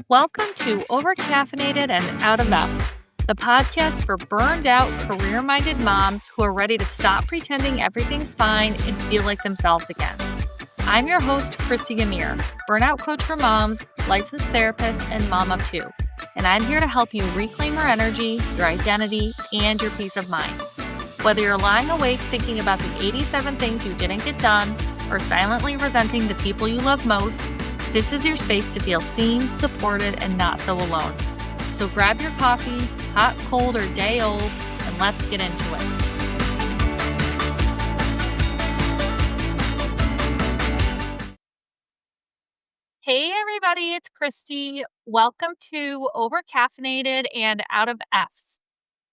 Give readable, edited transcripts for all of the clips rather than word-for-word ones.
Welcome to Overcaffeinated and Out of Effs, the podcast for burned out, career-minded moms who are ready to stop pretending everything's fine and feel like themselves again. I'm your host, Christy Amir, burnout coach for moms, licensed therapist, and mom of two. And I'm here to help you reclaim your energy, your identity, and your peace of mind. Whether you're lying awake thinking about the 87 things you didn't get done, or silently resenting the people you love most, this is your space to feel seen, supported, and not so alone. So grab your coffee, hot, cold, or day old, and let's get into it. Hey everybody, it's Christy. Welcome to Overcaffeinated and Out of Effs.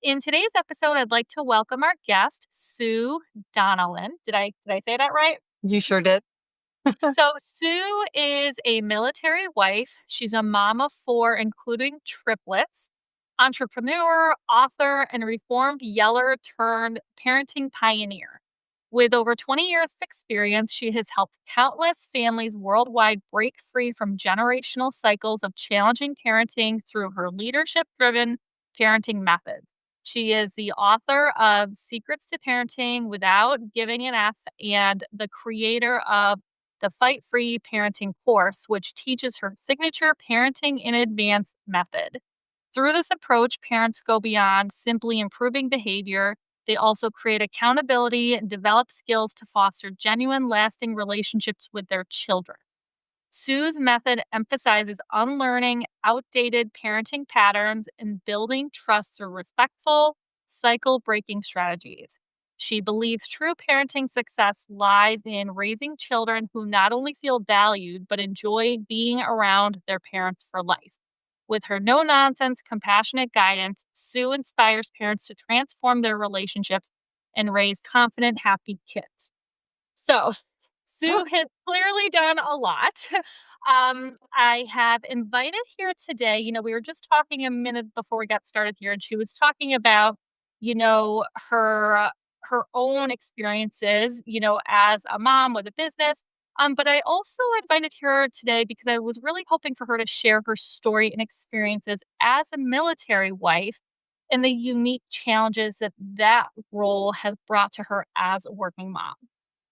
In today's episode, I'd like to welcome our guest, Sue Donnellan. Did I say that right? You sure did. So Sue is a military wife. She's a mom of four, including triplets, entrepreneur, author, and reformed yeller turned parenting pioneer. With over 20 years of experience, she has helped countless families worldwide break free from generational cycles of challenging parenting through her leadership-driven parenting methods. She is the author of Secrets to Parenting Without Giving an F and the creator of the Fight Free Parenting course, which teaches her signature parenting in advance method. Through this approach, parents go beyond simply improving behavior. They also create accountability and develop skills to foster genuine, lasting relationships with their children. Sue's method emphasizes unlearning outdated parenting patterns and building trust through respectful, cycle-breaking strategies. She believes true parenting success lies in raising children who not only feel valued, but enjoy being around their parents for life. With her no-nonsense, compassionate guidance, Sue inspires parents to transform their relationships and raise confident, happy kids. So, Sue has clearly done a lot. I have invited here today, we were just talking a minute before we got started here, and she was talking about, her own experiences, as a mom with a business. But I also invited her today because I was really hoping for her to share her story and experiences as a military wife and the unique challenges that role has brought to her as a working mom.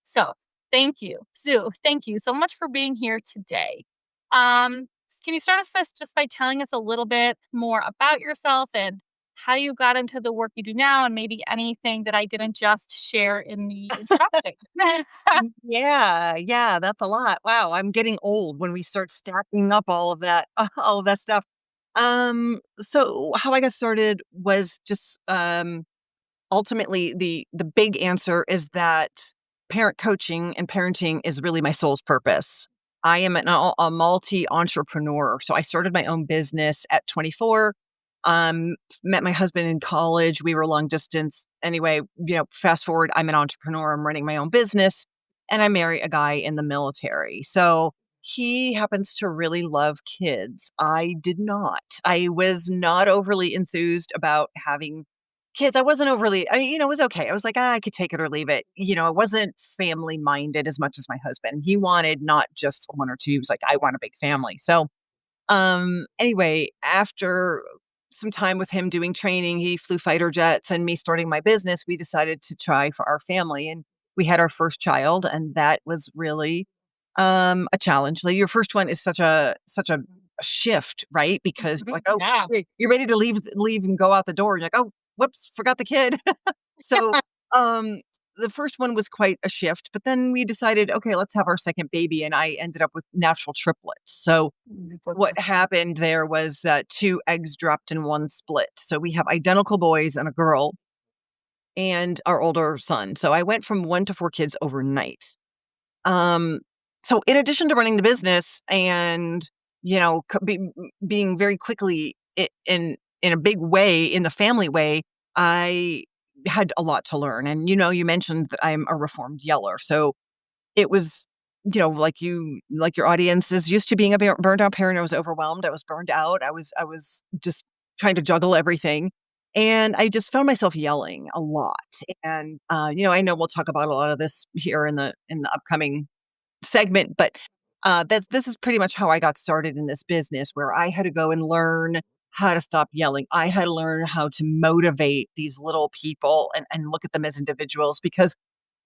So thank you, Sue. Thank you so much for being here today. Can you start off just by telling us a little bit more about yourself and how you got into the work you do now, and maybe anything that I didn't just share in the introduction? Yeah, that's a lot. Wow, I'm getting old when we start stacking up all of that stuff. So how I got started was just ultimately the big answer is that parent coaching and parenting is really my soul's purpose. I am a multi-entrepreneur. So I started my own business at 24. Met my husband in college. We were long distance. Anyway, fast forward, I'm an entrepreneur. I'm running my own business and I marry a guy in the military. So he happens to really love kids. I did not. I was not overly enthused about having kids. I wasn't overly, it was okay. I was like, I could take it or leave it. I wasn't family minded as much as my husband. He wanted not just one or two. He was like, I want a big family. So, anyway, after some time with him doing training, he flew fighter jets, and me starting my business, we decided to try for our family. And we had our first child, and that was really a challenge. Like, your first one is such a shift, right? Because you're like, oh, Yeah. you're ready to leave and go out the door. And you're like, oh, whoops, forgot the kid. So the first one was quite a shift, but then we decided, okay, let's have our second baby. And I ended up with natural triplets. So what happened there was 2 eggs dropped in 1 split. So we have identical boys and a girl and our older son. So I went from 1 to 4 kids overnight. So in addition to running the business and, being very quickly in a big way, in the family way, I had a lot to learn. And, you mentioned that I'm a reformed yeller. So it was, like your audience is used to being a burned out parent. I was overwhelmed. I was burned out. I was just trying to juggle everything. And I just found myself yelling a lot. And, I know we'll talk about a lot of this here in the upcoming segment, but This is pretty much how I got started in this business, where I had to go and learn how to stop yelling. I had to learn how to motivate these little people and look at them as individuals, because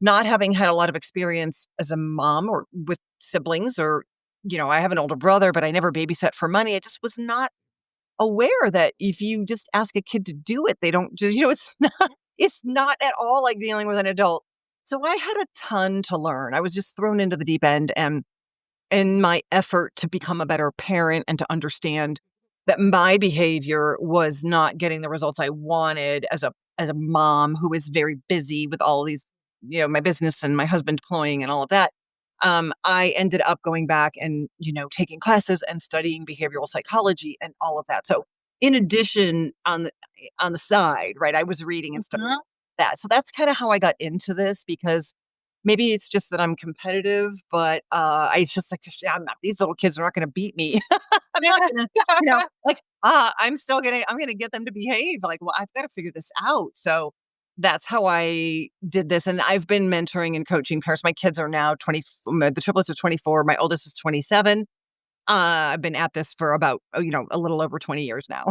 not having had a lot of experience as a mom or with siblings, or, I have an older brother, but I never babysat for money. I just was not aware that if you just ask a kid to do it, they don't just, it's not at all like dealing with an adult. So I had a ton to learn. I was just thrown into the deep end, and in my effort to become a better parent and to understand that my behavior was not getting the results I wanted as a mom who was very busy with all of these, my business and my husband deploying and all of that. I ended up going back and, taking classes and studying behavioral psychology and all of that. So in addition, on the side, right, I was reading and studying Mhm. that. So that's kind of how I got into this, because maybe it's just that I'm competitive, but, I it's just like, "Yeah, I'm not, these little kids are not gonna beat me." I'm not gonna, like, I'm gonna get them to behave, like, well, I've gotta figure this out. So, that's how I did this, and I've been mentoring and coaching parents. My kids are now the triplets are 24, my oldest is 27. I've been at this for about, a little over 20 years now.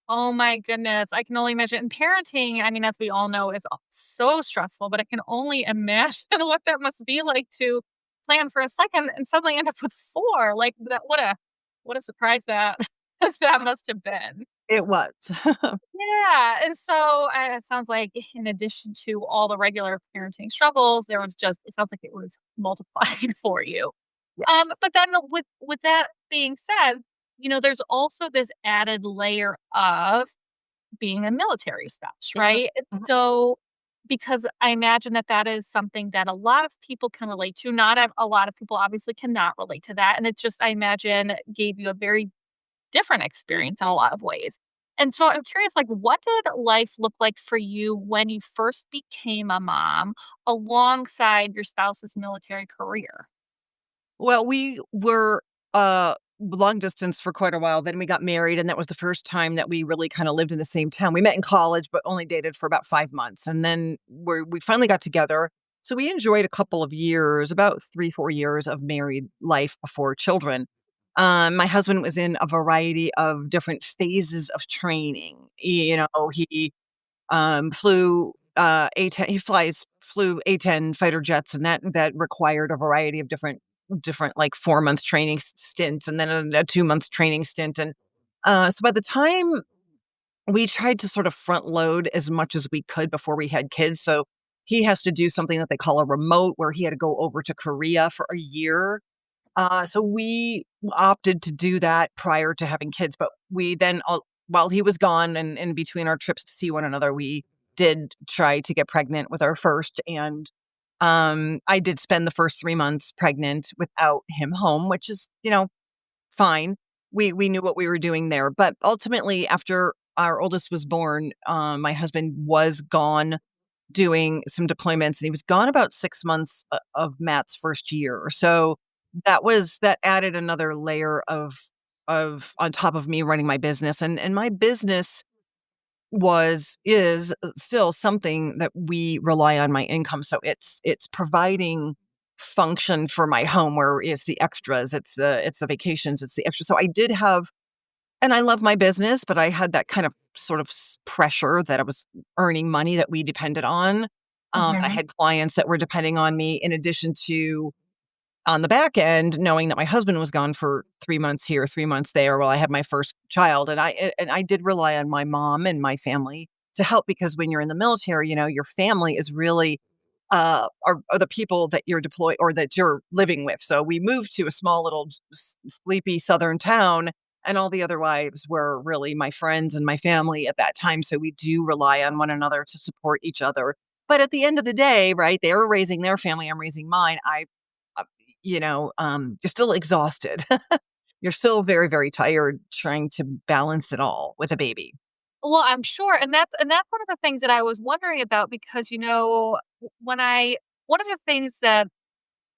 Oh my goodness, I can only imagine. And parenting, I mean, as we all know, is so stressful, but I can only imagine what that must be like to plan for a second and suddenly end up with 4. Like, what a surprise that that must have been. It was. Yeah, and so, it sounds like in addition to all the regular parenting struggles, there was just it sounds like it was multiplied for you. Yes. But then with that being said, there's also this added layer of being a military spouse, Yeah. right? And Mhm. so because I imagine that that is something that a lot of people can relate to. Not a lot of people obviously cannot relate to that, and it's just I imagine gave you a very different experience in a lot of ways. And so I'm curious, like, what did life look like for you when you first became a mom alongside your spouse's military career? Well, we were, long distance for quite a while, then we got married, and that was the first time that we really kinda lived in the same town. We met in college, but only dated for about 5 months, and then we finally got together. So we enjoyed a couple of years, about 3, 4 years of married life before children. My husband was in a variety of different phases of training. He flew A-10 fighter jets, and that required a variety of different, like, 4-month training stints, and then a 2-month training stint, and, so by the time we tried to sort of front load as much as we could before we had kids. So he has to do something that they call a remote, where he had to go over to Korea for a year. So we opted to do that prior to having kids, but we then, while he was gone and in between our trips to see one another, we did try to get pregnant with our first, and I did spend the first 3 months pregnant without him home, which is, fine. We knew what we were doing there, but ultimately, after our oldest was born, my husband was gone doing some deployments, and he was gone about 6 months of Matt's first year. So that added another layer of on top of me running my business, and my business is still something that we rely on my income. So it's providing function for my home, where it's the extras, it's the vacations, it's the extra. So I did have, and I love my business, but I had that kind of sort of pressure that I was earning money that we depended on. I Mhm. had clients that were depending on me, in addition to, on the back end, knowing that my husband was gone for 3 months here, 3 months there while I had my first child, and I did rely on my mom and my family to help, because when you're in the military, your family is really, are the people that you're deployed or that you're living with. So we moved to a small little sleepy southern town, and all the other wives were really my friends and my family at that time. So we do rely on one another to support each other. But at the end of the day, right, they were raising their family, I'm raising mine. Uh, you're still exhausted. You're still very, very tired trying to balance it all with a baby. Well, I'm sure, and that's one of the things that I was wondering about because, when I one of the things that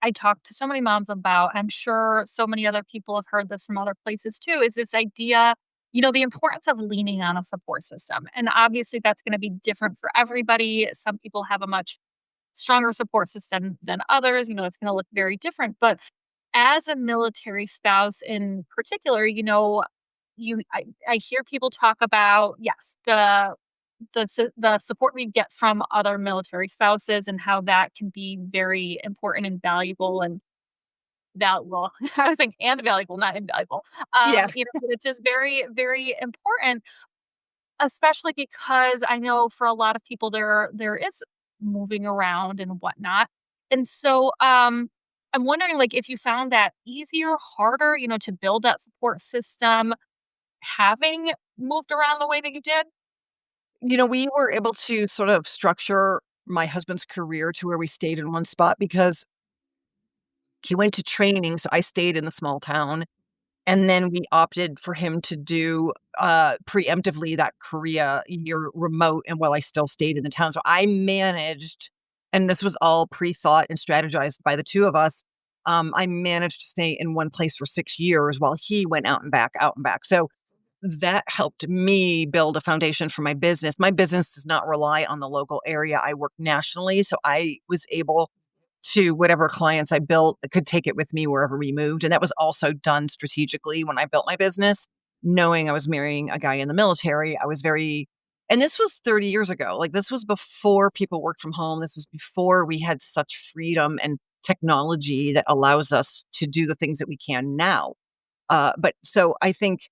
I talk to so many moms about, I'm sure so many other people have heard this from other places too, is this idea, the importance of leaning on a support system. And obviously that's going to be different for everybody. Some people have a much stronger support system than others. It's going to look very different. But as a military spouse in particular, I hear people talk about, yes, the support we get from other military spouses and how that can be very important and valuable and valuable. I was saying and valuable, not invaluable. Yeah. But it's just very, very important, especially because I know for a lot of people there is moving around and whatnot. And so I'm wondering like if you found that easier, harder, to build that support system having moved around the way that you did? We were able to sort of structure my husband's career to where we stayed in one spot because he went to training, so I stayed in the small town. And then we opted for him to do, preemptively that Korea year remote and while I still stayed in the town. So I managed, and this was all pre-thought and strategized by the 2 of us. I managed to stay in one place for 6 years while he went out and back, out and back. So that helped me build a foundation for my business. My business does not rely on the local area. I work nationally, so I was able to whatever clients I built, I could take it with me wherever we moved. And that was also done strategically when I built my business, knowing I was marrying a guy in the military. I was very, and this was 30 years ago. Like this was before people worked from home. This was before we had such freedom and technology that allows us to do the things that we can now. But so I think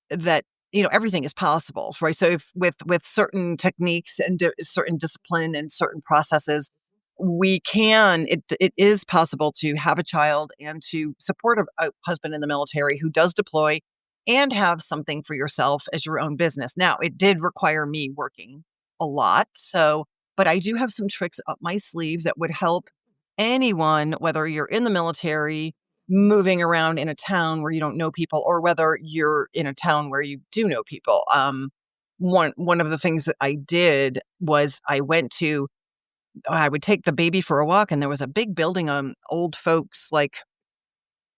that everything is possible, right? So if with certain techniques and certain discipline and certain processes, it is possible to have a child and to support a husband in the military who does deploy and have something for yourself as your own business. Now it did require me working a lot, but I do have some tricks up my sleeve that would help anyone, whether you're in the military moving around in a town where you don't know people, or whether you're in a town where you do know people. One of the things that I did was I would take the baby for a walk, and there was a big building, old folks, like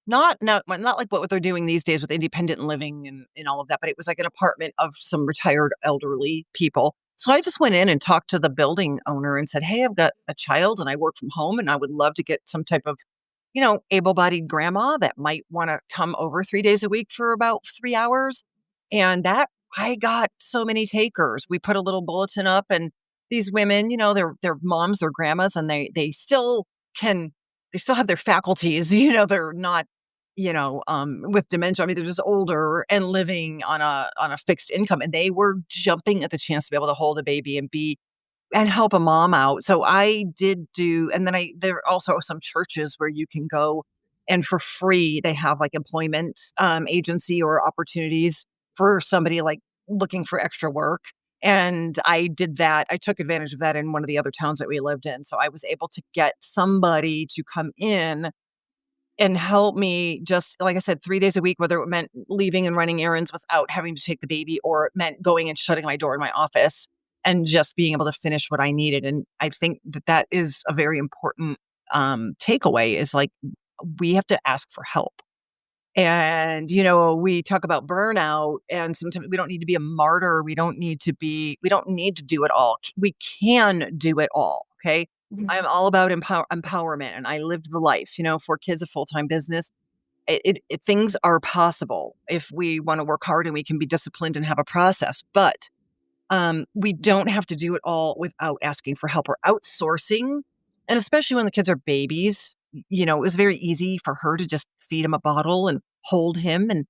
not like what they're doing these days with independent living and all of that, but it was like an apartment of some retired elderly people. So I just went in and talked to the building owner and said, "Hey, I've got a child and I work from home and I would love to get some type of able-bodied grandma that might wanna come over 3 days a week for about 3 hours." And that I got so many takers. We put a little bulletin up, and these women, they're moms or grandmas, and can they still have their faculties, they're not, with dementia. I mean, they're just older and living on a fixed income, and they were jumping at the chance to be able to hold a baby and help a mom out. So I did do, and then there are also some churches where you can go and for free, they have like employment agency or opportunities for somebody like looking for extra work. And I did that. I took advantage of that in one of the other towns that we lived in. So I was able to get somebody to come in and help me just, like I said, 3 days a week, whether it meant leaving and running errands without having to take the baby, or it meant going and shutting my door in my office and just being able to finish what I needed. And I think that is a very important takeaway, is like, we have to ask for help. And, we talk about burnout, and sometimes we don't need to be a martyr. We don't need to do it all. We can do it all. Okay. Mhm. I'm all about empowerment, and I lived the life, 4 kids, a full-time business. Things are possible if we want to work hard and we can be disciplined and have a process. But we don't have to do it all without asking for help or outsourcing. And especially when the kids are babies, it was very easy for her to just feed him a bottle and hold him and,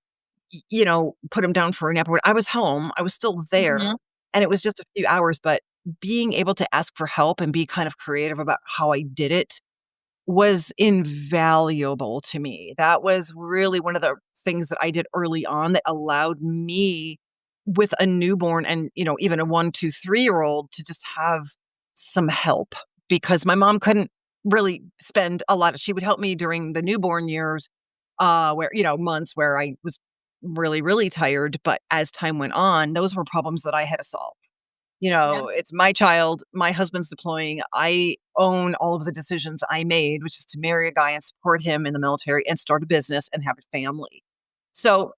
put him down for a nap. When I was home, I was still there, Mhm. and it was just a few hours, but being able to ask for help and be kind of creative about how I did it was invaluable to me. That was really one of the things that I did early on that allowed me, with a newborn and, even a 1, 2, 3-year-old, to just have some help, because my mom couldn't really spend a lot of, she would help me during the newborn years, where, months where I was really, really tired. But as time went on, those were problems that I had to solve. Yeah. It's my child, my husband's deploying. I own all of the decisions I made, which is to marry a guy and support him in the military and start a business and have a family. So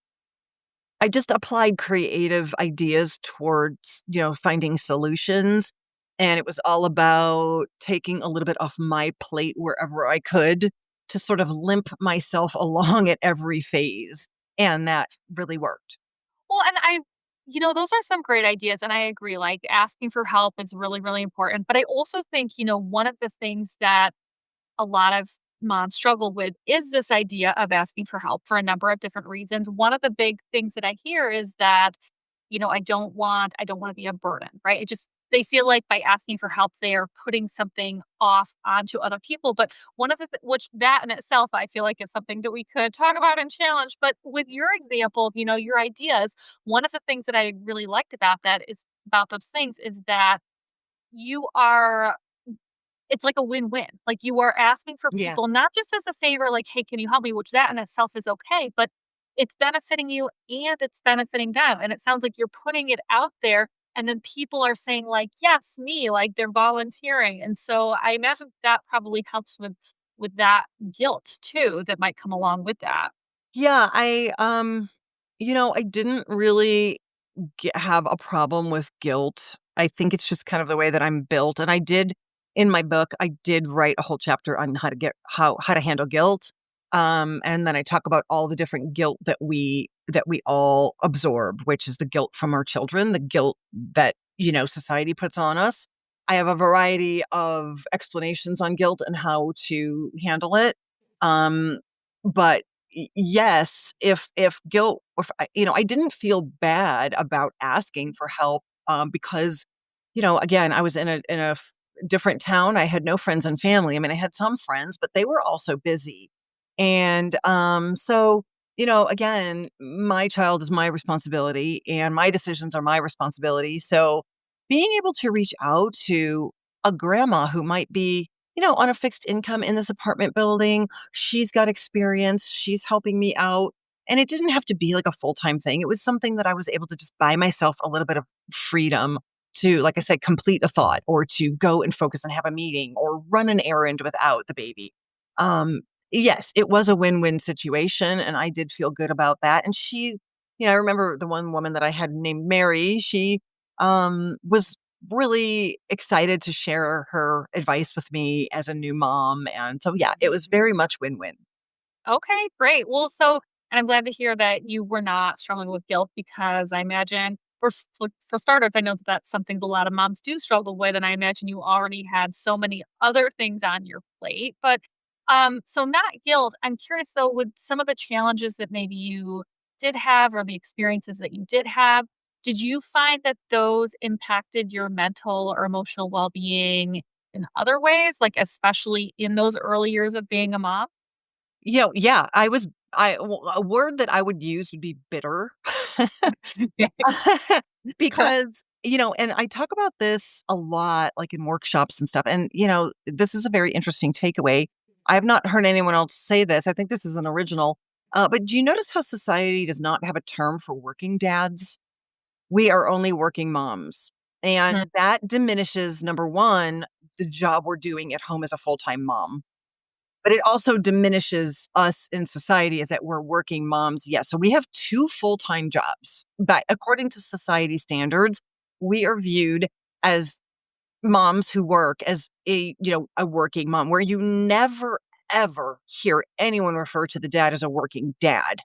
I just applied creative ideas towards, finding solutions. And it was all about taking a little bit off my plate wherever I could to sort of limp myself along at every phase. And that really worked. Well, and those are some great ideas. And I agree, like asking for help is really, really important. But I also think, one of the things that a lot of moms struggle with is this idea of asking for help for a number of different reasons. One of the big things that I hear is that, I don't want to be a burden, right? It just they feel like by asking for help, they are putting something off onto other people. But one of which that in itself, I feel like is something that we could talk about and challenge. But with your example of, your ideas, one of the things that I really liked about those things is that you are it's like a win-win. Like, you are asking for Yeah. people not just as a favor, like, "Hey, can you help me?" Which that in itself is okay, but it's benefiting you and it's benefiting them, and it sounds like you're putting it out there, and then people are saying, like, "Yes, me," like, they're volunteering, and so I imagine that probably helps with that guilt too that might come along with that. Yeah. I didn't really have a problem with guilt. I think it's just kind of the way that I'm built. And in my book, I did write a whole chapter on how to handle guilt. And then I talk about all the different guilt that we all absorb, which is the guilt from our children, the guilt that, society puts on us. I have a variety of explanations on guilt and how to handle it. Um, but yes, if guilt, if I didn't feel bad about asking for help, because, again, I was in a different town. I had no friends and family. I mean, I had some friends, but they were also busy. And so, again, my child is my responsibility and my decisions are my responsibility. So being able to reach out to a grandma who might be, on a fixed income in this apartment building, she's got experience, she's helping me out. And it didn't have to be like a full time thing. It was something that I was able to just buy myself a little bit of freedom to, like I said, complete a thought or to go and focus and have a meeting or run an errand without the baby. Um, yes, it was a win win situation. And I did feel good about that. And I remember the one woman that I had named Mary, she was really excited to share her advice with me as a new mom. And so, yeah, it was very much win win. Okay, great. Well, and I'm glad to hear that you were not struggling with guilt because I imagine for starters, I know that that's something that a lot of moms do struggle with, and I imagine you already had so many other things on your plate. But so not guilt. I'm curious though, with some of the challenges that maybe you did have or the experiences that you did have, did you find that those impacted your mental or emotional well-being in other ways, like especially in those early years of being a mom? Yeah, a word that I would use would be bitter. Because, and I talk about this a lot, like in workshops and stuff. And, this is a very interesting takeaway. I have not heard anyone else say this. I think this is an original. But do you notice how society does not have a term for working dads? We are only working moms. And that diminishes, number one, the job we're doing at home as a full time mom. But it also diminishes us in society as that we're working moms. Yes. So we have two full time jobs. But according to society standards, we are viewed as moms who work as a working mom, where you never, ever hear anyone refer to the dad as a working dad.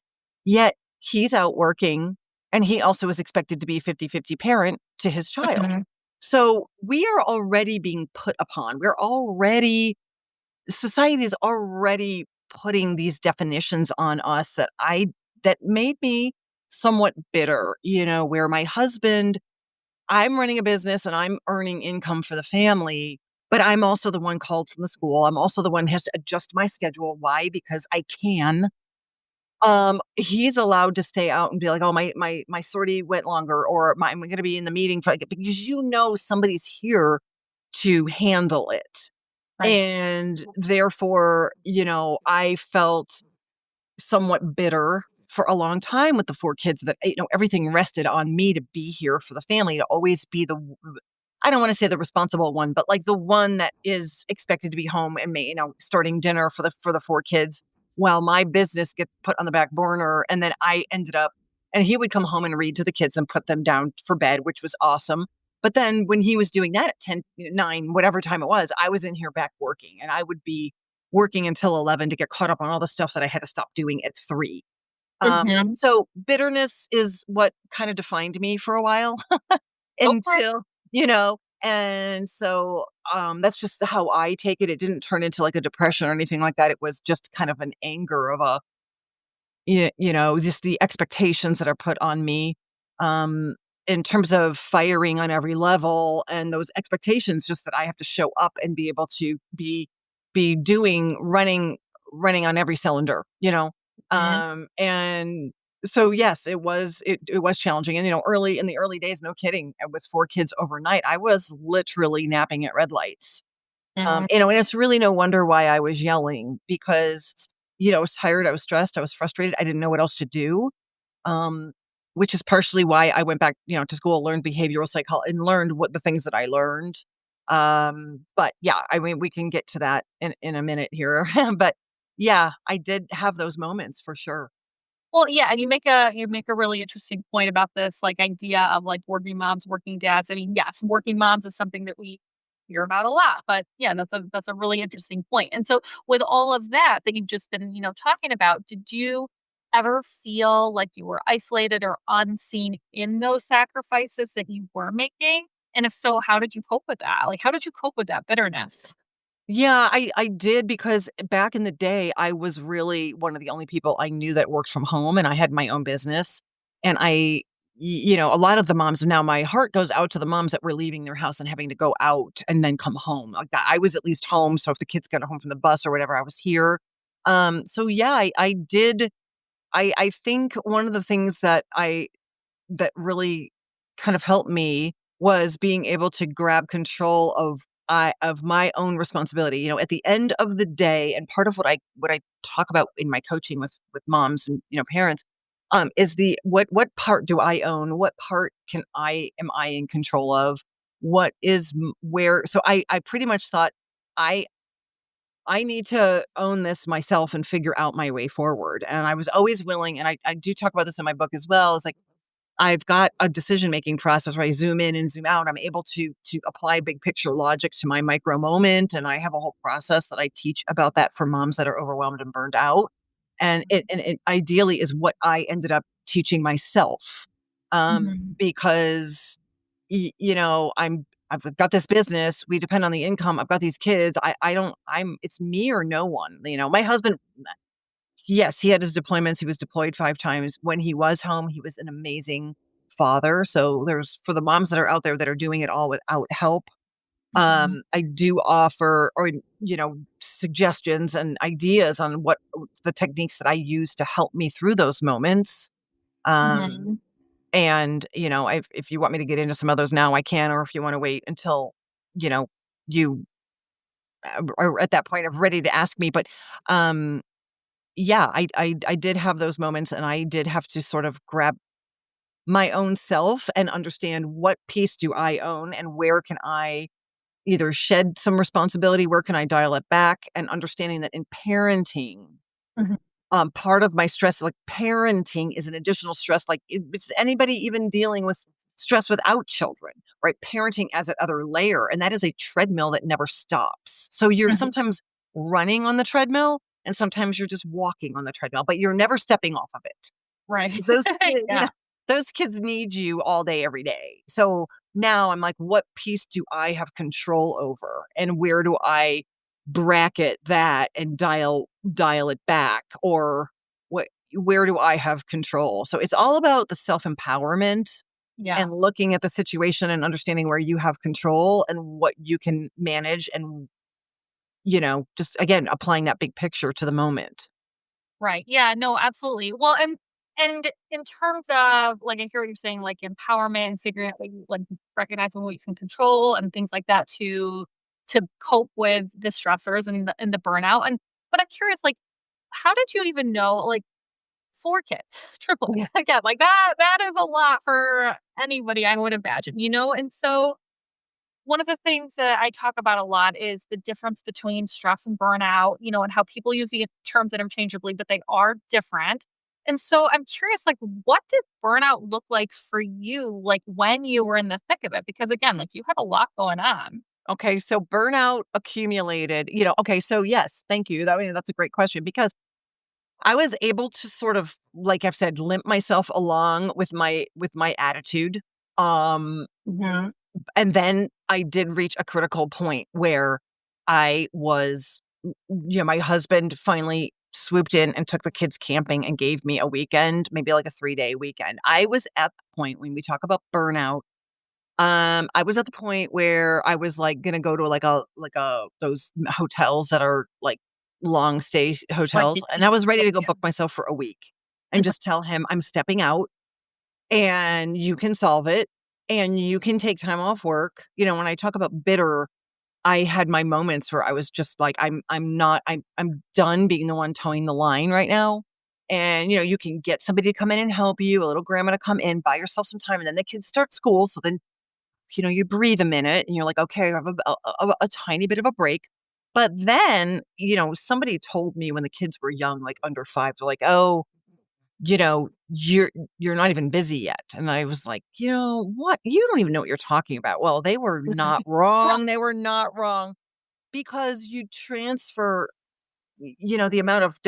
Yet he's out working and he also is expected to be 50-50 parent to his child. Mhm. So we are already being put upon. Society is already putting these definitions on us that made me somewhat bitter, where my husband, I'm running a business and I'm earning income for the family, but I'm also the one called from the school. I'm also the one who has to adjust my schedule. Why? Because I can. He's allowed to stay out and be like, "Oh, my sortie went longer," or I'm going to be in the meeting for like, because somebody's here to handle it. Right. And therefore, I felt somewhat bitter for a long time with the 4 kids that, everything rested on me to be here for the family, to always be I don't wanna say the responsible one, but, like, the one that is expected to be home and starting dinner for the 4 kids while my business gets put on the back burner, and then I ended up and he would come home and read to the kids and put them down for bed, which was awesome. But then when he was doing that at 10, 9, whatever time it was, I was in here back working, and I would be working until 11 to get caught up on all the stuff that I had to stop doing at 3. Mhm. So bitterness is what kind of defined me for a while Okay. until, you know, and so that's just how I take it. It didn't turn into like a depression or anything like that. It was just kind of an anger of a, just the expectations that are put on me, um, in terms of firing on every level, and those expectations just that I have to show up and be able to be doing running on every cylinder, Mhm. and so yes, it was challenging, and early in the early days, no kidding, with 4 kids overnight, I was literally napping at red lights. Mhm. And it's really no wonder why I was yelling because, I was tired, I was stressed, I was frustrated, I didn't know what else to do. Um, which is partially why I went back, to school, learned behavioral psychology, and learned what the things that I learned. But yeah, I mean, we can get to that in a minute here. But yeah, I did have those moments for sure. Well, yeah, and you make a really interesting point about this, like, idea of, like, working moms, working dads. I mean, yes, working moms is something that we hear about a lot, but yeah, that's a really interesting point. And so with all of that you've just been, talking about, did you ever feel like you were isolated or unseen in those sacrifices that you were making? And if so, how did you cope with that? Like, how did you cope with that bitterness? Yeah, I did because back in the day, I was really one of the only people I knew that worked from home, and I had my own business. And a lot of the moms now, my heart goes out to the moms that were leaving their house and having to go out and then come home. Like that, I was at least home. So if the kids got home from the bus or whatever, I was here. So yeah, I did. I think one of the things that really kind of helped me was being able to grab control of my own responsibility. At the end of the day, and part of what I talk about in my coaching with moms and parents, is the what part do I own? What part am I in control of? What is where? So I pretty much thought I I need to own this myself and figure out my way forward. And I was always willing, and I do talk about this in my book as well. It's like I've got a decision-making process where I zoom in and zoom out. I'm able to apply big picture logic to my micro moment, and I have a whole process that I teach about that for moms that are overwhelmed and burned out. And it ideally is what I ended up teaching myself, Mhm. because I've got this business. We depend on the income. I've got these kids. I don't. It's me or no one. My husband. Yes, he had his deployments. He was deployed 5 times. When he was home, he was an amazing father. So there's for the moms that are out there that are doing it all without help, Mhm. I do offer or, suggestions and ideas on what the techniques that I use to help me through those moments. Um, Mhm. and, if you want me to get into some of those now, I can, or if you wanna wait until, you know, you, are at that point of ready to ask me. But, um yeah, I did have those moments, and I did have to sort of grab my own self and understand what piece do I own and where can I either shed some responsibility, where can I dial it back, and understanding that in parenting, Mhm. part of my stress, like parenting is an additional stress, like it's anybody even dealing with stress without children, right? Parenting as that other layer, and that is a treadmill that never stops. So you're Mhm. sometimes running on the treadmill and sometimes you're just walking on the treadmill, but you're never stepping off of it. Right. 'Cause those kids, Yeah. those kids need you all day, every day. So now I'm like, what piece do I have control over? And where do I bracket that and dial it back? Or where do I have control? So it's all about the self-empowerment Yeah. and looking at the situation and understanding where you have control and what you can manage and, just again, applying that big picture to the moment. Right. Yeah, no, absolutely. Well, and in terms of like I hear what you're saying, like empowerment and figuring out like recognizing what you can control and things like that to cope with the stressors and the burnout. And but I'm curious, like, how did you even know like 4 kids, triplets? Yeah. Again, like that is a lot for anybody, I would imagine, And so one of the things that I talk about a lot is the difference between stress and burnout, and how people use the terms interchangeably, but they are different. And so I'm curious, like, what did burnout look like for you, like when you were in the thick of it? Because again, like you had a lot going on. Okay, so burnout accumulated, okay, so yes, thank you. That's a great question because I was able to sort of, like I've said, limp myself along with my attitude. Um, Mhm. and then I did reach a critical point where I was, my husband finally swooped in and took the kids camping and gave me a weekend, maybe like a 3-day weekend. I was at the point when we talk about burnout. I was at the point where I was, like, gonna go to, like a those hotels that are, like, long stay Like, hotels, it and I it was ready so to go yeah. book myself for a week and just tell him, "I'm stepping out, and you can solve it, and you can take time off work." When I talk about bitter, I had my moments where I was just like, I'm not I'm done being the one towing the line right now, and, you can get somebody to come in and help you, a little grandma to come in, buy yourself some time, and then the kids start school, so then you breathe a minute and you're like, okay, I have a tiny bit of a break. But then, somebody told me when the kids were young, like under 5, they're like, oh, you're not even busy yet. And I was like, what? You don't even know what you're talking about. Well, they were not wrong. They were not wrong because you transfer the amount of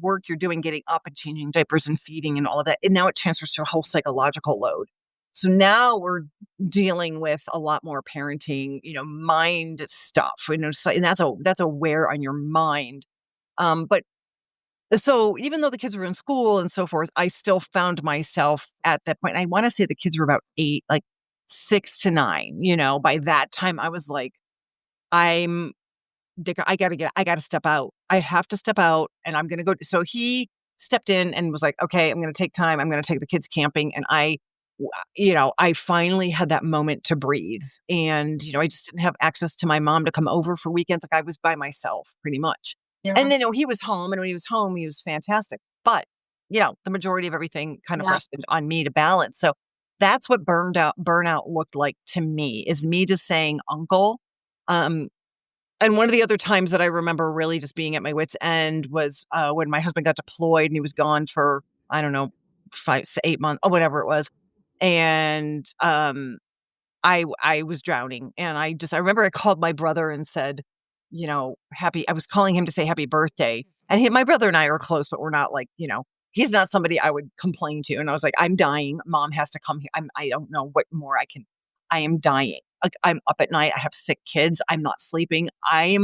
work you're doing getting up and changing diapers and feeding and all of that, and now it transfers to a whole psychological load. So now we're dealing with a lot more parenting, mind stuff, and that's a wear on your mind. But so even though the kids were in school and so forth, I still found myself at that point. I want to say the kids were about 8, like 6 to 9. By that time I was like, I'm Dick, I gotta step out. I have to step out and I'm gonna go. So he stepped in and was like, okay, I'm gonna take time. I'm gonna take the kids camping. And I finally had that moment to breathe. And, I just didn't have access to my mom to come over for weekends. Like I was by myself pretty much. And Yeah. then, he was home. And when he was home, he was fantastic. But, the majority of everything kind of Yeah. rested on me to balance. So that's what burnout looked like to me, is me just saying, Uncle. Um, and one of the other times that I remember really just being at my wit's end was, when my husband got deployed and he was gone for, I don't know, 5 to 8 months or whatever it was. And, I was drowning and I remember I called my brother and said, I was calling him to say happy birthday. And my brother and I are close, but we're not like, he's not somebody I would complain to. And I was like, I'm dying. Mom has to come here. I don't know what more I am dying. Like I'm up at night. I have sick kids. I'm not sleeping. I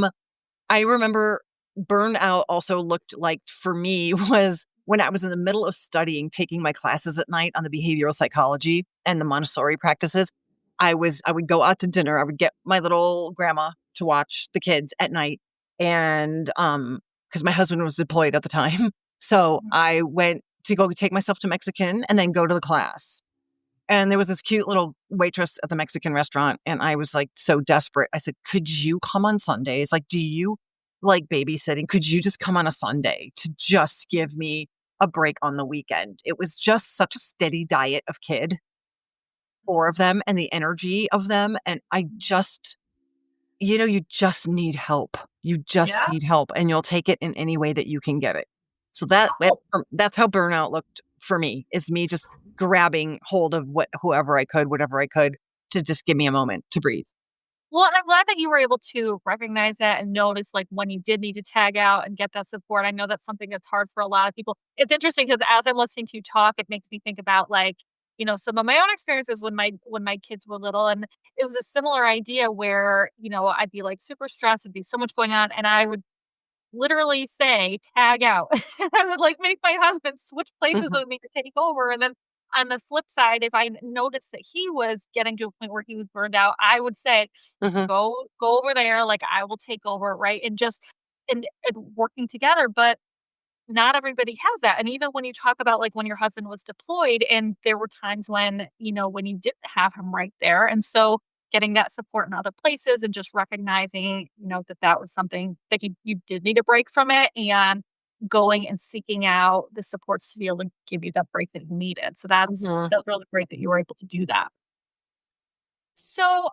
remember burnout also looked like for me was when I was in the middle of studying, taking my classes at night on the behavioral psychology and the Montessori practices. I would go out to dinner. I would get my little grandma to watch the kids at night. And because my husband was deployed at the time. So Mhm. I went to go take myself to Mexican and then go to the class. And there was this cute little waitress at the Mexican restaurant, and I was, like, so desperate. I said, "Could you come on Sundays? Like, do you like babysitting? Could you just come on a Sunday to just give me a break on the weekend?" It was just such a steady diet of kid, 4 of them, and the energy of them, and I just you just need help. You just Yeah. need help, and you'll take it in any way that you can get it. So Oh, that's how burnout looked for me, is me just grabbing hold of whatever I could to just give me a moment to breathe. well, and I'm glad that you were able to recognize that and notice, like, when you did need to tag out and get that support. I know that's something that's hard for a lot of people. It's interesting because as I'm listening to you talk, it makes me think about, like, some of my own experiences when my kids were little, and it was a similar idea where, I'd be, like, super stressed, there'd be so much going on, and I would literally say, "Tag out." I would, like, make my husband switch places Mhm, with me to take over, and then on the flip side, if I noticed that he was getting to a point where he was burned out, I would say, mhm, "Go over there, like, I will take over," right? And just and working together, but not everybody has that, and even when you talk about, like, when your husband was deployed and there were times when, when you didn't have him right there, and so getting that support in other places and just recognizing, that that was something that you did need a break from it and going and seeking out the supports to be able to give you that break that you needed. So mhm. that's really great that you were able to do that. So,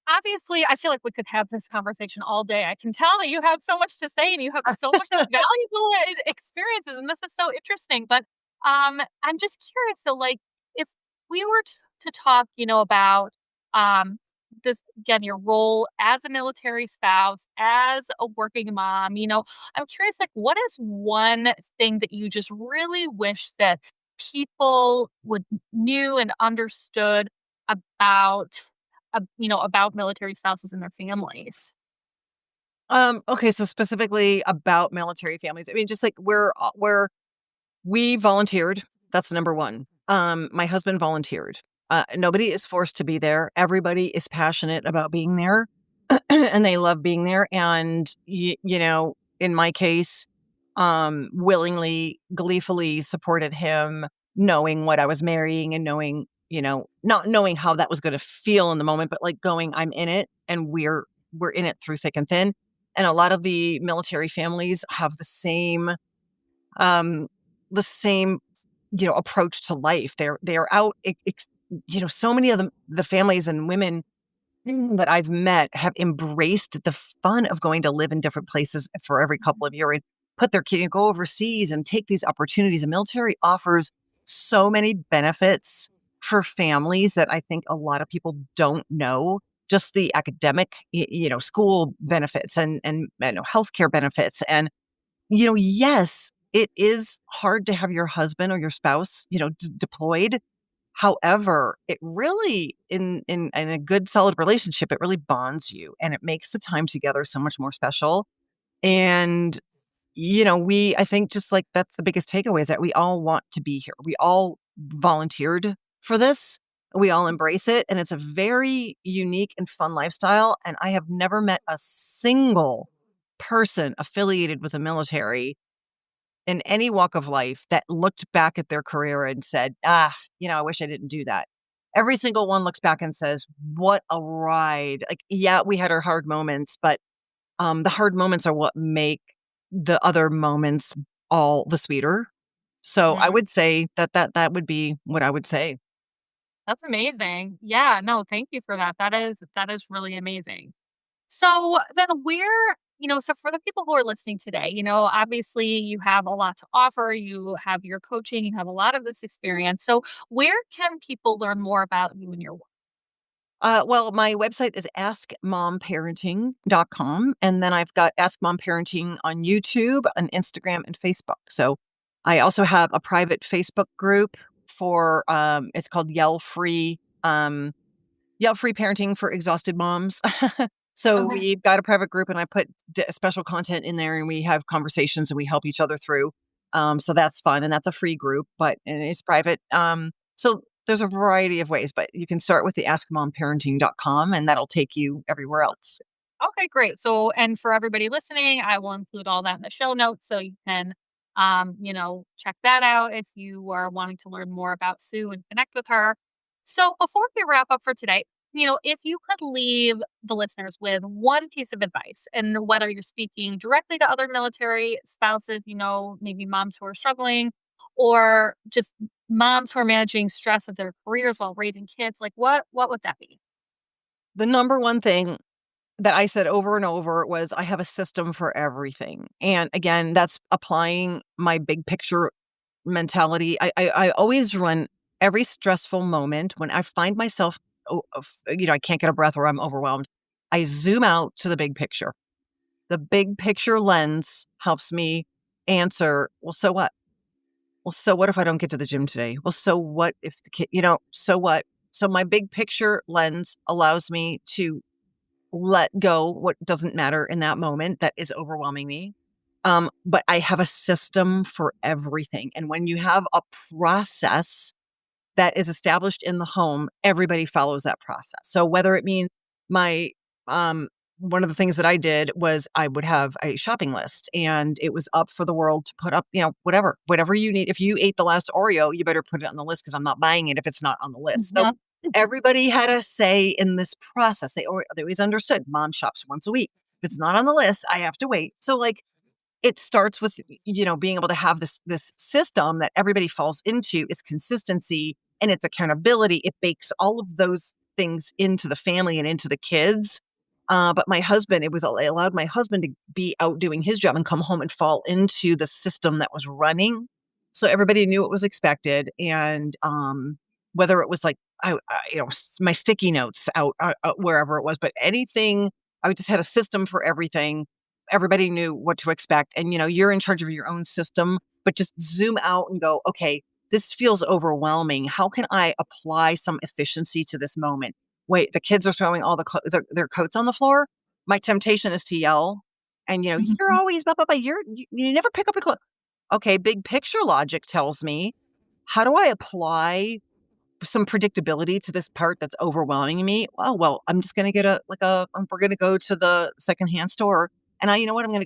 obviously, I feel like we could have this conversation all day. I can tell that you have so much to say and you have so much valuable experiences, and this is so interesting. But I'm just curious. So, like, if we were to talk, about um, this again, your role as a military spouse, as a working mom, I'm curious, like, what is one thing that you just really wish that people would knew and understood about, about military spouses and their families? Okay, so specifically about military families. I mean, just like we volunteered. That's number one. My husband volunteered. Nobody is forced to be there. Everybody is passionate about being there, and they love being there. And in my case, willingly, gleefully supported him, knowing what I was marrying and knowing, not knowing how that was going to feel in the moment, but like going, I'm in it, and we're in it through thick and thin. And a lot of the military families have um, the same, approach to life. They're out. So many of the families and women that I've met have embraced the fun of going to live in different places for every couple of years and put their kid, go overseas and take these opportunities. The military offers so many benefits for families that I think a lot of people don't know. Just the academic, school benefits and healthcare benefits. And, yes, it is hard to have your husband or your spouse, deployed. However, it really in a good solid relationship, it really bonds you and it makes the time together so much more special. And I think just like that's the biggest takeaway is that we all want to be here. We all volunteered for this. We all embrace it and it's a very unique and fun lifestyle and I have never met a single person affiliated with the military in any walk of life that looked back at their career and said, I wish I didn't do that. Every single one looks back and says, what a ride. Like, yeah, we had our hard moments, but the hard moments are what make the other moments all the sweeter. So I Mhm. would say that would be what I would say. That's amazing. Yeah, no, thank you for that. That is really amazing. So then so for the people who are listening today, obviously you have a lot to offer. You have your coaching, you have a lot of this experience. So where can people learn more about you and your work? Well, my website is askmomparenting.com. And then I've got Ask Mom Parenting on YouTube, on Instagram, and Facebook. So I also have a private Facebook group for, it's called Yell Free Parenting for Exhausted Moms. So Okay. we've got a private group and I put special content in there and we have conversations and we help each other through. So that's fun and that's a free group, and it's private. So there's a variety of ways, but you can start with the askmomparenting.com and that'll take you everywhere else. Okay, great. So, and for everybody listening, I will include all that in the show notes so you can, check that out if you are wanting to learn more about Sue and connect with her. So, before we wrap up for today, if you could leave the listeners with one piece of advice, and whether you're speaking directly to other military spouses, maybe moms who are struggling, or just moms who are managing stress of their careers while raising kids, like what would that be? The number one thing that I said over and over was I have a system for everything. And again, that's applying my big picture mentality. I always run every stressful moment when I find myself, I can't get a breath or I'm overwhelmed. I zoom out to the big picture. The big picture lens helps me answer, well, so what? Well, so what if I don't get to the gym today? Well, so what if the kid, so what? So my big picture lens allows me to let go what doesn't matter in that moment that is overwhelming me. But I have a system for everything. And when you have a process that is established in the home, everybody follows that process. So whether it means my one of the things that I did was I would have a shopping list and it was up for the world to put up, whatever you need. If you ate the last Oreo, you better put it on the list because I'm not buying it if it's not on the list. So Yeah. everybody had a say in this process. They always understood mom shops once a week. If it's not on the list, I have to wait. So like it starts with, being able to have this system that everybody falls into is consistency and it's accountability. It bakes all of those things into the family and into the kids. But my husband, it allowed my husband to be out doing his job and come home and fall into the system that was running. So everybody knew what was expected. And whether it was like my sticky notes out wherever it was, but anything, I just had a system for everything. Everybody knew what to expect. And, you're in charge of your own system, but just zoom out and go, okay, this feels overwhelming. How can I apply some efficiency to this moment? Wait, the kids are throwing all their coats on the floor. My temptation is to yell and, you're Mhm. always, blah, blah, blah. You never pick up a clothes. Okay, big picture logic tells me, how do I apply some predictability to this part that's overwhelming me? Oh, well, I'm just gonna get we're gonna go to the secondhand store, and you know what? I'm gonna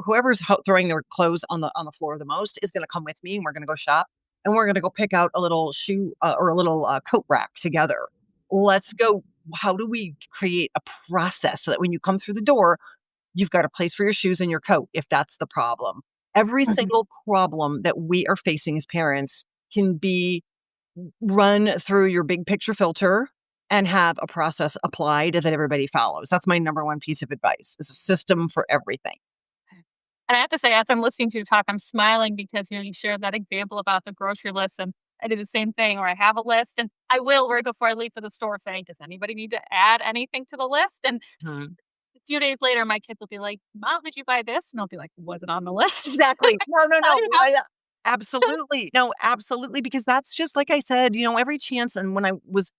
whoever's throwing their clothes on the floor the most is gonna come with me, and we're gonna go shop, and we're gonna go pick out a little shoe or a little coat rack together. Let's go. How do we create a process so that when you come through the door, you've got a place for your shoes and your coat if that's the problem? Every Mhm. single problem that we are facing as parents can be run through your big picture filter and have a process applied that everybody follows. That's my number one piece of advice, is a system for everything. And I have to say, as I'm listening to you talk, I'm smiling because, you shared that example about the grocery list, and I do the same thing where I have a list, and I will, right before I leave for the store, say, "Does anybody need to add anything to the list?" And Mhm. a few days later, my kids will be like, "Mom, did you buy this?" And I'll be like, "Was it on the list?" Exactly. No, no, How no. do you help? Absolutely. No, absolutely. Because that's just like I said, every chance. And when I was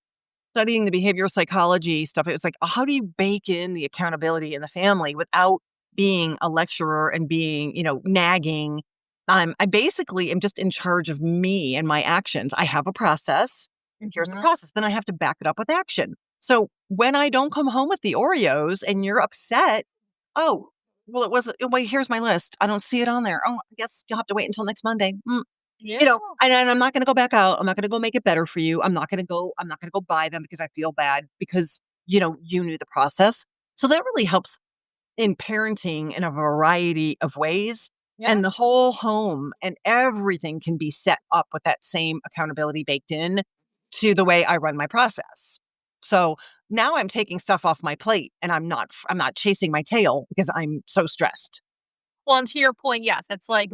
studying the behavioral psychology stuff, it was like, how do you bake in the accountability in the family without being a lecturer and being, nagging? I basically am just in charge of me and my actions. I have a process. Here's the Mhm. process. Then I have to back it up with action. So when I don't come home with the Oreos and you're upset, oh, well, it wasn't. Wait, here's my list. I don't see it on there. Oh, I guess you'll have to wait until next Monday. Yeah. And I'm not gonna go back out. I'm not gonna go make it better for you. I'm not gonna go buy them because I feel bad because, you knew the process. So that really helps in parenting in a variety of ways. Yeah. And the whole home and everything can be set up with that same accountability baked in to the way I run my process. So now I'm taking stuff off my plate and I'm not chasing my tail because I'm so stressed. Well, and to your point, yes, it's like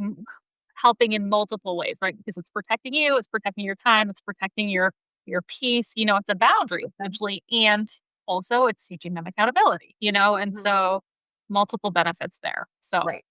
helping in multiple ways, right? Because it's protecting you, it's protecting your time, it's protecting your peace. It's a boundary essentially, and also it's teaching them accountability. And Mhm. so multiple benefits there. So, Right.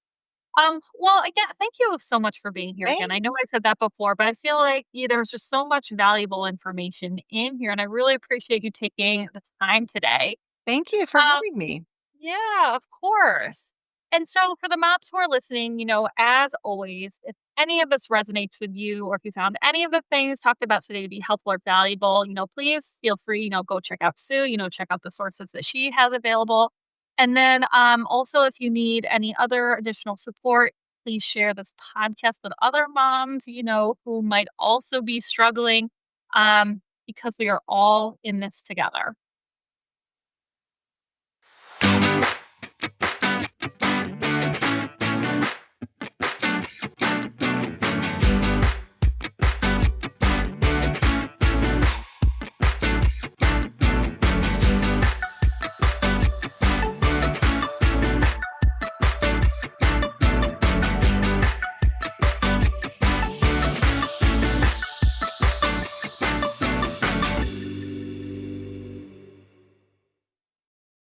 well, again, thank you so much for being here again. I know I said that before, but I feel like there's just so much valuable information in here, and I really appreciate you taking the time today. Thank you for Um, having me. yeah, of course. And so for the moms who are listening, as always, if any of this resonates with you or if you found any of the things talked about today to be helpful or valuable, please feel free, go check out Sue, check out the sources that she has available. And then also if you need any other additional support, please share this podcast with other moms, who might also be struggling because we are all in this together.